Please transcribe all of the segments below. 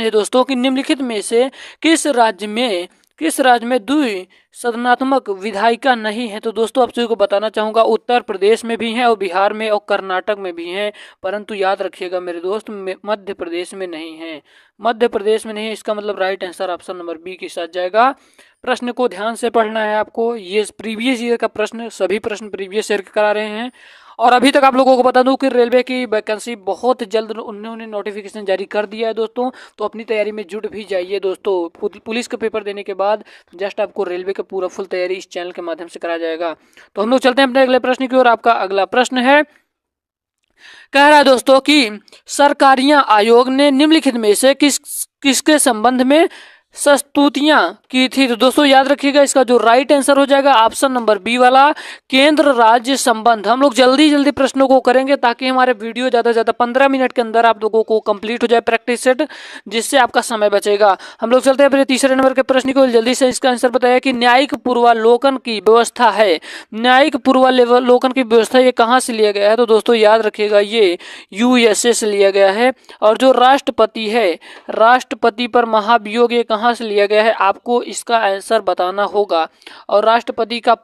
है दोस्तों कि निम्नलिखित में से किस राज्य में द्विसदनात्मक विधायिका नहीं है। तो दोस्तों आप सभी को बताना चाहूंगा उत्तर प्रदेश में भी हैं और बिहार में और कर्नाटक में भी हैं, परंतु याद रखिएगा मेरे दोस्त मध्य प्रदेश में नहीं है। मध्य प्रदेश में नहीं है, इसका मतलब right answer option number B के साथ जाएगा। प्रश्न को ध्यान से पढ़ना है आपको, ये प्रीवियस ईयर का प्रश्न, सभी प्रश्न प्रीवियस ईयर के करा रहे हैं। और अभी तक आप लोगों को बता दूं कि रेलवे की वैकेंसी बहुत जल्द उन्होंने नोटिफिकेशन जारी कर दिया है दोस्तों, तो अपनी तैयारी में जुट भी जाइए दोस्तों। पुलिस का पेपर देने के बाद जस्ट आपको रेलवे का पूरा फुल तैयारी इस चैनल के माध्यम से कराया जाएगा। तो हम लोग चलते हैं अपने अगले प्रश्न की ओर। आपका अगला प्रश्न है, कह रहा है दोस्तों कि सरकारिया आयोग ने निम्नलिखित में से किसके संबंध में संस्तुतियां की थी। तो दोस्तों याद रखिएगा, इसका जो राइट आंसर हो जाएगा ऑप्शन नंबर बी वाला, केंद्र राज्य संबंध। हम लोग जल्दी जल्दी प्रश्नों को करेंगे ताकि हमारे वीडियो ज्यादा से ज्यादा 15 मिनट के अंदर आप लोगों को कंप्लीट हो जाए प्रैक्टिस सेट, जिससे आपका समय बचेगा। हम लोग चलते हैं अपने तीसरे नंबर के प्रश्न को। जल्दी से इसका आंसर बताया कि न्यायिक पूर्वालोकन की व्यवस्था है, न्यायिक पूर्वालोकन की व्यवस्था ये कहाँ से लिया गया है। तो दोस्तों याद रखिएगा, ये यूएसए से लिया गया है। और जो राष्ट्रपति है, राष्ट्रपति पर महाभियोग, ये कहाँ से लिया गया है, आपको इसका आंसर बताना होगा। और राष्ट्रपति का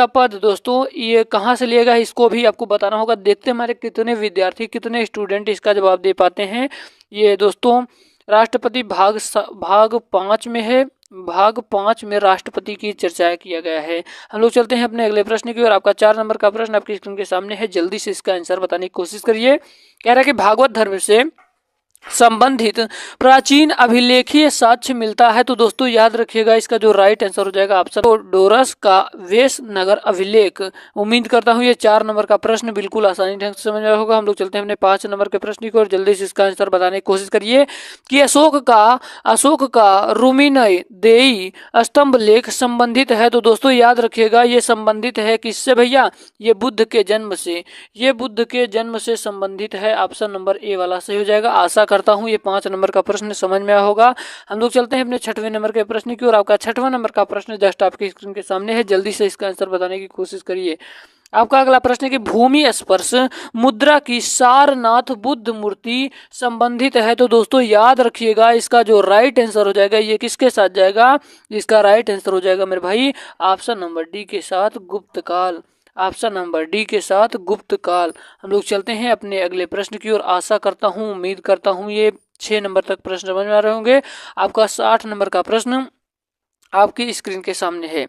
पद दोस्तों ये कहाँ से लिया गया है, इसको भी आपको बताना होगा। देखते हैं हमारे कितने विद्यार्थी, कितने स्टूडेंट इसका जवाब दे पाते हैं। ये दोस्तों राष्ट्रपति भाग 5 में है, भाग 5 में राष्ट्रपति की चर्चा किया गया है। हम लोग चलते हैं अपने अगले प्रश्न की ओर। आपका 4 नंबर का प्रश्न आपकी स्क्रीन के सामने है, जल्दी से इसका आंसर बताने की कोशिश करिए। कह रहा है कि भागवत धर्म से संबंधित प्राचीन अभिलेखीय साक्ष्य मिलता है। तो दोस्तों याद रखिएगा, इसका जो राइट आंसर हो जाएगा ऑप्शन डोरस का वेश नगर अभिलेख। उम्मीद करता हूं ये 4 नंबर का प्रश्न बिल्कुल आसानी ढंग से समझ में होगा। हम लोग चलते हैं अपने 5 नंबर के प्रश्न की ओर। जल्दी से इसका आंसर बताने की कोशिश करिए कि अशोक का रुमिनय देई स्तंभ लेख संबंधित है। तो दोस्तों याद रखिएगा, ये संबंधित है किससे भैया, ये बुद्ध के जन्म से, ये बुद्ध के जन्म से संबंधित है। ऑप्शन नंबर ए वाला सही हो जाएगा। आशा करता हूं ये 5 नंबर का प्रश्न समझ में आया होगा। हम लोग चलते हैं अपने 6वें नंबर के प्रश्न की ओर। आपका 6वां नंबर का प्रश्न जस्ट आपकी स्क्रीन के सामने है, जल्दी से इसका आंसर बताने की कोशिश करिए। आपका अगला प्रश्न है कि भूमि स्पर्श मुद्रा की सारनाथ बुद्ध मूर्ति संबंधित है। तो दोस्तों याद रखिएगा, इसका जो राइट आंसर हो जाएगा ये किसके साथ जाएगा, इसका राइट आंसर हो जाएगा मेरे भाई ऑप्शन नंबर डी के साथ, गुप्तकाल। ऑप्शन नंबर डी के साथ गुप्तकाल। हम लोग चलते हैं अपने अगले प्रश्न की ओर। आशा करता हूं, उम्मीद करता हूं ये 6 नंबर तक प्रश्न समझ में आ रहे होंगे। आपका 60 नंबर का प्रश्न आपकी स्क्रीन के सामने है।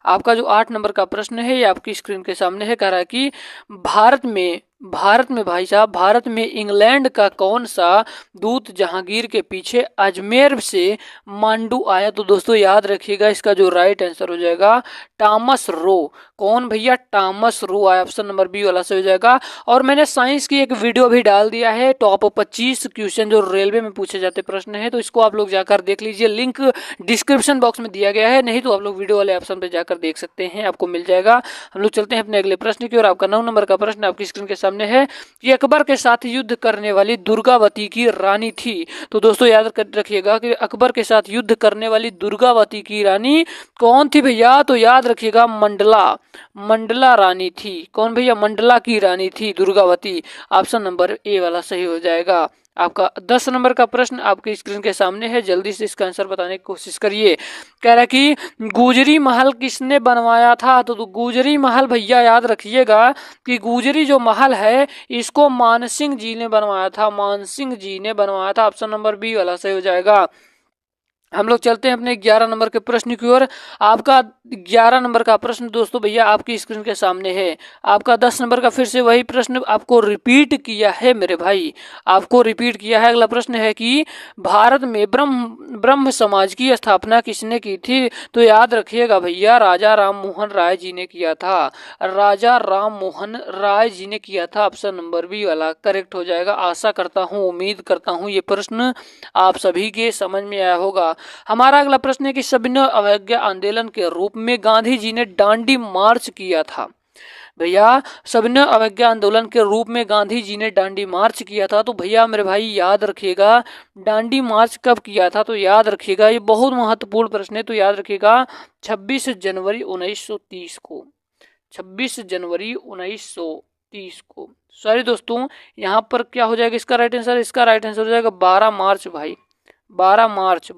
आपका जो 8 नंबर का प्रश्न है ये आपकी स्क्रीन के सामने है। कह रहा है कि भारत में भाई साहब, भारत में इंग्लैंड का कौन सा दूत जहांगीर के पीछे अजमेर से मांडू आया। तो दोस्तों याद रखिएगा, इसका जो राइट आंसर हो जाएगा टॉमस रो। कौन भैया, टॉमस रो आया। ऑप्शन नंबर बी वाला से हो जाएगा। और मैंने साइंस की एक वीडियो भी डाल दिया है, टॉप 25 क्वेश्चन जो रेलवे में पूछे जाते प्रश्न है, तो इसको आप लोग जाकर देख लीजिए। लिंक डिस्क्रिप्शन बॉक्स में दिया गया है, नहीं तो आप लोग वीडियो वाले ऑप्शन पे जाकर देख सकते हैं, आपको मिल जाएगा। हम लोग चलते हैं अपने अगले प्रश्न की ओर। आपका 9 नंबर का प्रश्न आपकी स्क्रीन के सामने है कि अकबर के साथ युद्ध करने वाली दुर्गावती की रानी थी। तो दोस्तों याद रखिएगा कि अकबर के साथ युद्ध करने वाली दुर्गावती की रानी कौन थी भैया। तो याद रखिएगा मंडला रानी थी। कौन भैया, मंडला की रानी थी दुर्गावती। ऑप्शन नंबर ए वाला सही हो जाएगा। आपका 10 नंबर का प्रश्न आपकी स्क्रीन के सामने है, जल्दी से इसका आंसर बताने की कोशिश करिए। कह रहा है कि गुजरी महल किसने बनवाया था। तो गुजरी महल भैया याद रखिएगा कि गुजरी जो महल है इसको मानसिंह जी ने बनवाया था, मानसिंह जी ने बनवाया था। ऑप्शन नंबर बी वाला सही हो जाएगा। हम लोग चलते हैं अपने 11 नंबर के प्रश्न की ओर। आपका 11 नंबर का प्रश्न दोस्तों भैया आपकी स्क्रीन के सामने है। आपका 10 नंबर का फिर से वही प्रश्न आपको रिपीट किया है मेरे भाई, आपको रिपीट किया है। अगला प्रश्न है कि भारत में ब्रह्म समाज की स्थापना किसने की थी। तो याद रखिएगा भैया, राजा राम मोहन राय जी ने किया था, राजा राम मोहन राय जी ने किया था। ऑप्शन नंबर बी वाला करेक्ट हो जाएगा। आशा करता हूँ, उम्मीद करता हूँ ये प्रश्न आप सभी के समझ में आया होगा। हमारा अगला प्रश्न है कि सविनय अवज्ञा आंदोलन के रूप में गांधी जी ने दांडी मार्च किया था। भैया सविनय अवज्ञा आंदोलन के रूप में गांधी जी ने दांडी मार्च किया था। तो भैया मेरे भाई याद रखिएगा, दांडी मार्च कब किया था। तो याद रखिएगा, ये बहुत महत्वपूर्ण प्रश्न है। तो याद रखिएगा 26 जनवरी 1930 को, 26 जनवरी 1930 1930 को। सॉरी दोस्तों, यहाँ पर क्या हो जाएगा इसका राइट आंसर? इसका राइट आंसर हो जाएगा 12 मार्च भाई, 12 मार्च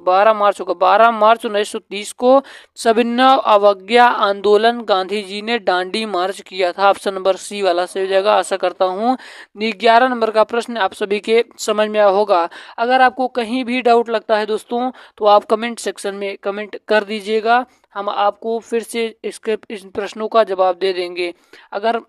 होगा। 12 मार्च 1930 को सविनय अवज्ञा आंदोलन गांधी जी ने दांडी मार्च किया था। ऑप्शन नंबर सी वाला सही हो जाएगा। आशा करता हूँ 11 नंबर का प्रश्न आप सभी के समझ में आया होगा। अगर आपको कहीं भी डाउट लगता है दोस्तों तो आप कमेंट सेक्शन में कमेंट कर दीजिएगा, हम आपको फिर से इस प्रश्नों का जवाब दे देंगे। अगर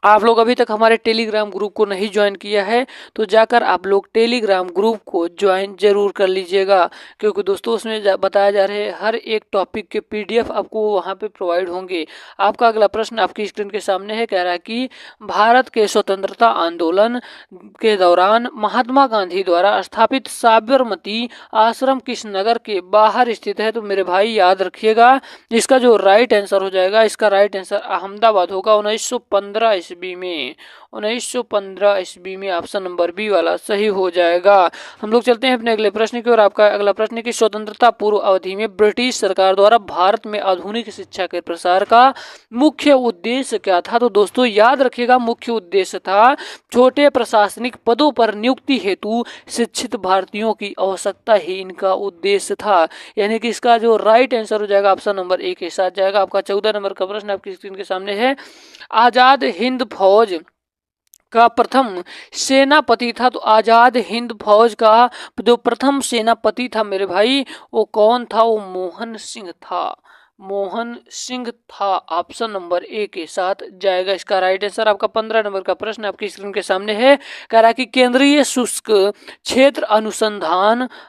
आप लोग अभी तक हमारे टेलीग्राम ग्रुप को नहीं ज्वाइन किया है तो जाकर आप लोग टेलीग्राम ग्रुप को ज्वाइन जरूर कर लीजिएगा, क्योंकि दोस्तों उसमें बताया जा रहे हर एक टॉपिक के पीडीएफ आपको वहां पे प्रोवाइड होंगे। आपका अगला प्रश्न आपकी स्क्रीन के सामने है, कह रहा है कि भारत के स्वतंत्रता आंदोलन के दौरान महात्मा गांधी द्वारा स्थापित साबरमती आश्रम किस नगर के बाहर स्थित है? तो मेरे भाई याद रखिएगा, इसका जो राइट आंसर हो जाएगा, इसका राइट आंसर अहमदाबाद होगा। 1915 ईस्वी में, 1915 ईस्वी में ऑप्शन नंबर बी वाला सही हो जाएगा। हम लोग चलते हैं अपने अगले प्रश्न की ओर। आपका अगला प्रश्न की स्वतंत्रता पूर्व अवधि में ब्रिटिश सरकार द्वारा भारत में आधुनिक शिक्षा के प्रसार का मुख्य उद्देश्य क्या था? तो दोस्तों याद रखिएगा, मुख्य उद्देश्य था छोटे प्रशासनिक पदों पर नियुक्ति हेतु शिक्षित भारतीयों की आवश्यकता ही इनका उद्देश्य था। यानी कि इसका जो राइट आंसर हो जाएगा ऑप्शन नंबर ए के साथ जाएगा। आपका 14 नंबर का प्रश्न आपकी स्क्रीन के सामने है, आजाद हिंद फौज का प्रथम सेनापति था? तो आजाद हिंद फौज का जो प्रथम सेनापति था मेरे भाई वो कौन था? वो मोहन सिंह था, मोहन सिंह था। ऑप्शन नंबर ए के साथ जाएगा इसका राइट आंसर। आपका 15 नंबर का प्रश्न आपकी स्क्रीन के सामने है, कह रहा है कि केंद्रीय शुष्क क्षेत्र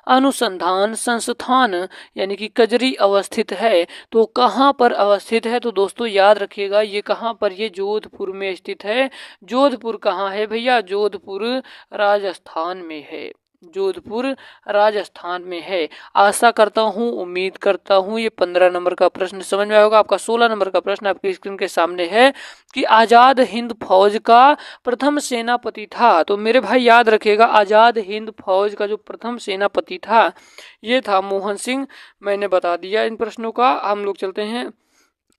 अनुसंधान संस्थान यानी कि कजरी अवस्थित है, तो कहाँ पर अवस्थित है? तो दोस्तों याद रखिएगा ये कहाँ पर, ये जोधपुर में स्थित है। जोधपुर कहाँ है भैया? जोधपुर राजस्थान में है, जोधपुर राजस्थान में है। आशा करता हूँ, उम्मीद करता हूँ ये 15 नंबर का प्रश्न समझ में आया होगा। आपका 16 नंबर का प्रश्न आपकी स्क्रीन के सामने है कि आजाद हिंद फौज का प्रथम सेनापति था? तो मेरे भाई याद रखिएगा, आजाद हिंद फौज का जो प्रथम सेनापति था ये था मोहन सिंह। मैंने बता दिया इन प्रश्नों का। हम लोग चलते हैं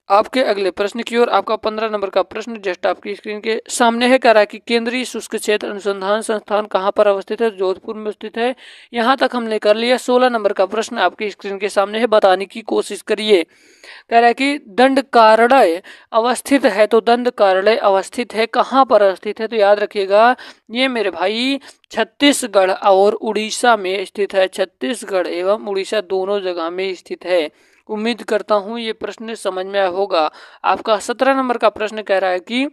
आपके अगले प्रश्न की ओर। आपका 15 नंबर का प्रश्न जस्ट आपकी स्क्रीन के सामने है, कह रहा है कि केंद्रीय शुष्क क्षेत्र अनुसंधान संस्थान कहाँ पर अवस्थित है? जोधपुर में स्थित है। यहाँ तक हमने कर लिया। 16 नंबर का प्रश्न आपकी स्क्रीन के सामने है, बताने की कोशिश करिए। कह रहा है कि दंडकारण्य अवस्थित है, तो दंडकारण्य अवस्थित है कहाँ पर अवस्थित है? तो याद रखिएगा ये मेरे भाई छत्तीसगढ़ और उड़ीसा में स्थित है। छत्तीसगढ़ एवं उड़ीसा दोनों जगह में स्थित है। उम्मीद करता हूँ ये प्रश्न समझ में आया होगा। आपका 17 नंबर का प्रश्न कह रहा है कि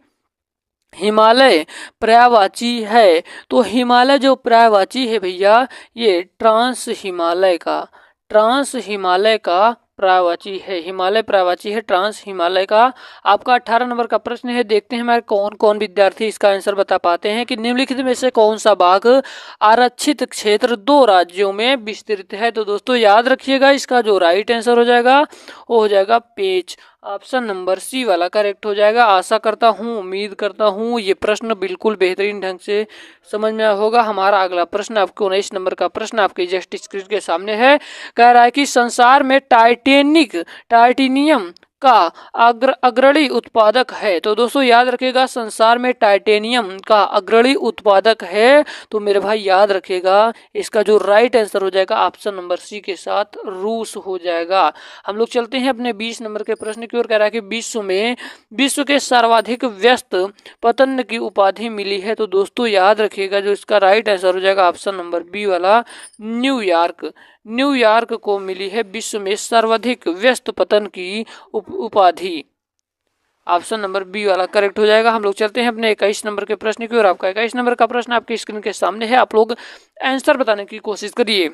हिमालय पर्यायवाची है, तो हिमालय जो पर्यायवाची है भैया ये ट्रांस हिमालय का पर्यायवाची है। हिमालय पर्यायवाची है, ट्रांस हिमालय का। आपका 18 नंबर का प्रश्न है, देखते हैं हमारे कौन कौन विद्यार्थी इसका आंसर बता पाते हैं कि निम्नलिखित में से कौन सा बाघ आरक्षित क्षेत्र 2 राज्यों में विस्तृत है? तो दोस्तों याद रखिएगा इसका जो राइट आंसर हो जाएगा वो हो जाएगा पेंच। ऑप्शन नंबर सी वाला करेक्ट हो जाएगा। आशा करता हूँ, उम्मीद करता हूँ ये प्रश्न बिल्कुल बेहतरीन ढंग से समझ में आया होगा। हमारा अगला प्रश्न आपको 19 नंबर का प्रश्न आपके जस्ट स्क्रीन के सामने है, कह रहा है कि संसार में टाइटेनियम का अग्रणी उत्पादक है? तो दोस्तों याद रखिएगा संसार में टाइटेनियम का अग्रणी उत्पादक है, तो मेरे भाई याद रखिएगा इसका जो राइट आंसर हो जाएगा ऑप्शन नंबर सी के साथ रूस हो जाएगा। हम लोग चलते हैं अपने 20 नंबर के प्रश्न की ओर। कह रहा है कि विश्व के सर्वाधिक व्यस्त पतन की उपाधि मिली है? तो दोस्तों याद रखिएगा जो इसका राइट आंसर हो जाएगा ऑप्शन नंबर बी वाला न्यूयॉर्क को मिली है विश्व में सर्वाधिक व्यस्त पतन की उपाधि। ऑप्शन नंबर बी वाला करेक्ट हो जाएगा। हम लोग चलते हैं अपने 21 नंबर के प्रश्न की ओर। आपका 21 नंबर का प्रश्न आपकी स्क्रीन के सामने है, आप लोग आंसर बताने की कोशिश करिए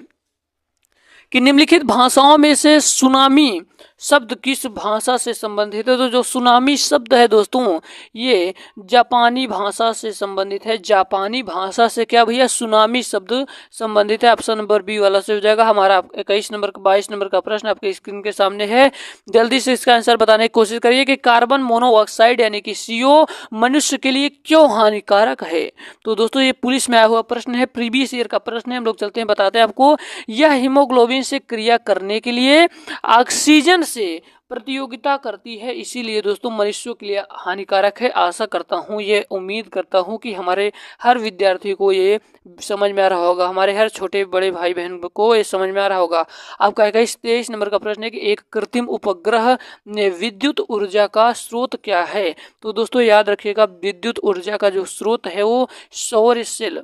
कि निम्नलिखित भाषाओं में से सुनामी शब्द किस भाषा से संबंधित है? तो जो सुनामी शब्द है दोस्तों ये जापानी भाषा से संबंधित है। जापानी भाषा से क्या भैया? सुनामी शब्द संबंधित है। ऑप्शन नंबर बी वाला से हो जाएगा। हमारा 22 नंबर का प्रश्न आपके स्क्रीन के सामने है, जल्दी से इसका आंसर बताने की कोशिश करिए कि कार्बन मोनोऑक्साइड यानी कि CO मनुष्य के लिए क्यों हानिकारक है? तो दोस्तों ये पुलिस में आया हुआ प्रश्न है, प्रीवियस ईयर का प्रश्न है। हम लोग चलते हैं बताते हैं आपको। यह हीमोग्लोबिन से क्रिया करने के लिए ऑक्सीजन से प्रतियोगिता करती है, इसीलिए दोस्तों मनुष्यों के लिए हानिकारक है। आशा करता हूँ, ये उम्मीद करता हूँ कि हमारे हर विद्यार्थी को ये समझ में आ रहा होगा, हमारे हर छोटे बड़े भाई बहन को ये समझ में आ रहा होगा। आपका 23 नंबर का प्रश्न है कि एक कृत्रिम उपग्रह ने विद्युत ऊर्जा का स्रोत क्या है। तो दोस्तों याद रखिएगा, विद्युत ऊर्जा का जो स्रोत है वो सौर सेल,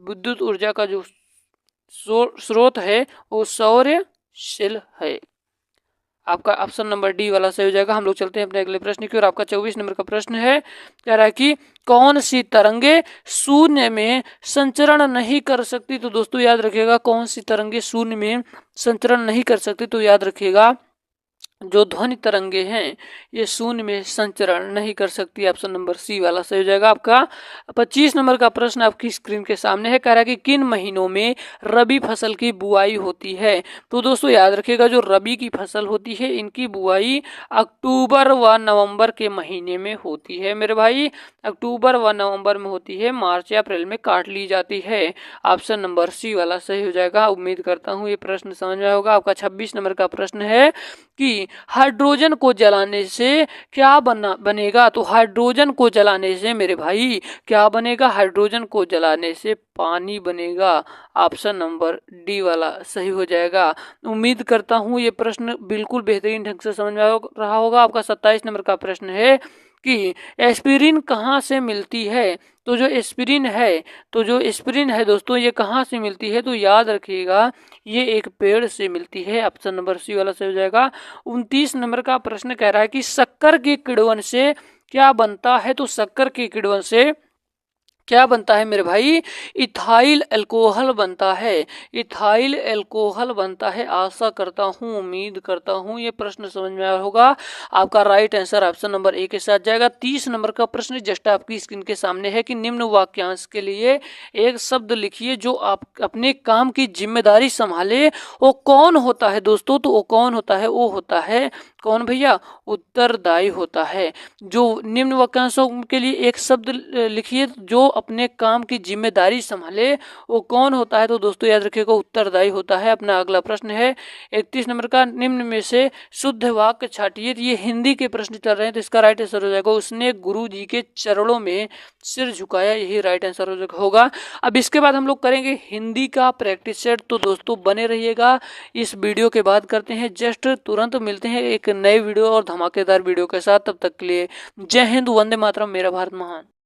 विद्युत ऊर्जा का जो स्रोत है वो सौर सेल है। आपका ऑप्शन नंबर डी वाला सही हो जाएगा। हम लोग चलते हैं अपने अगले प्रश्न की ओर। आपका 24 नंबर का प्रश्न है, कह रहा है कि कौन सी तरंगे शून्य में संचरण नहीं कर सकती। तो दोस्तों याद रखिएगा, कौन सी तरंगे शून्य में संचरण नहीं कर सकती। तो याद रखिएगा, जो ध्वनि तरंगे हैं ये शून्य में संचरण नहीं कर सकती। ऑप्शन नंबर सी वाला सही हो जाएगा। आपका 25 नंबर का प्रश्न आपकी स्क्रीन के सामने है, कह रहा है कि किन महीनों में रबी फसल की बुआई होती है। तो दोस्तों याद रखिएगा, जो रबी की फसल होती है इनकी बुआई अक्टूबर व नवंबर के महीने में होती है मेरे भाई, अक्टूबर व नवंबर में होती है, मार्च या अप्रैल में काट ली जाती है। ऑप्शन नंबर सी वाला सही हो जाएगा। उम्मीद करता हूँ ये प्रश्न समझ में होगा। आपका 26 नंबर का प्रश्न है कि हाइड्रोजन को जलाने से क्या बनेगा। तो हाइड्रोजन को जलाने से मेरे भाई क्या बनेगा, हाइड्रोजन को जलाने से पानी बनेगा। ऑप्शन नंबर डी वाला सही हो जाएगा। उम्मीद करता हूँ ये प्रश्न बिल्कुल बेहतरीन ढंग से समझ में रहा होगा। आपका 27 नंबर का प्रश्न है कि एस्पिरिन कहाँ से मिलती है। तो जो एस्पिरिन है दोस्तों, ये कहाँ से मिलती है। तो याद रखिएगा, ये एक पेड़ से मिलती है। ऑप्शन नंबर सी वाला सही हो जाएगा। 29 नंबर का प्रश्न कह रहा है कि शक्कर के किण्वन से क्या बनता है। तो शक्कर के किण्वन से क्या बनता है मेरे भाई, इथाइल अल्कोहल बनता है, इथाइल अल्कोहल बनता है। आशा करता हूँ, उम्मीद करता हूँ ये प्रश्न समझ में आया होगा। आपका right answer option number A के साथ जाएगा। 30 नंबर का प्रश्न जस्ट आपकी स्क्रीन के सामने है कि निम्न वाक्यांश के लिए एक शब्द लिखिए जो आप अपने काम की जिम्मेदारी संभाले। वो कौन होता है दोस्तों। तो वो कौन होता है, वो होता है कौन भैया, उत्तरदायी होता है। जो निम्न वाक्यांशों के लिए एक शब्द लिखिए जो अपने काम की जिम्मेदारी संभाले, वो कौन होता है। तो दोस्तों याद रखिएगा, उत्तरदायी होता है। अपना अगला प्रश्न है 31 नंबर का, निम्न में से शुद्ध वाक्य छाटिए। ये हिंदी के प्रश्न चल रहे हैं, तो इसका राइट आंसर हो जाएगा, उसने गुरु जी के चरणों में सिर झुकाया। यही राइट आंसर होगा। अब इसके बाद हम लोग करेंगे हिंदी का प्रैक्टिस सेट। तो दोस्तों बने रहिएगा, इस वीडियो के बाद करते हैं जस्ट तुरंत मिलते हैं एक नए वीडियो और धमाकेदार वीडियो के साथ। तब तक के लिए जय हिंद, वंदे मातरम, मेरा भारत महान।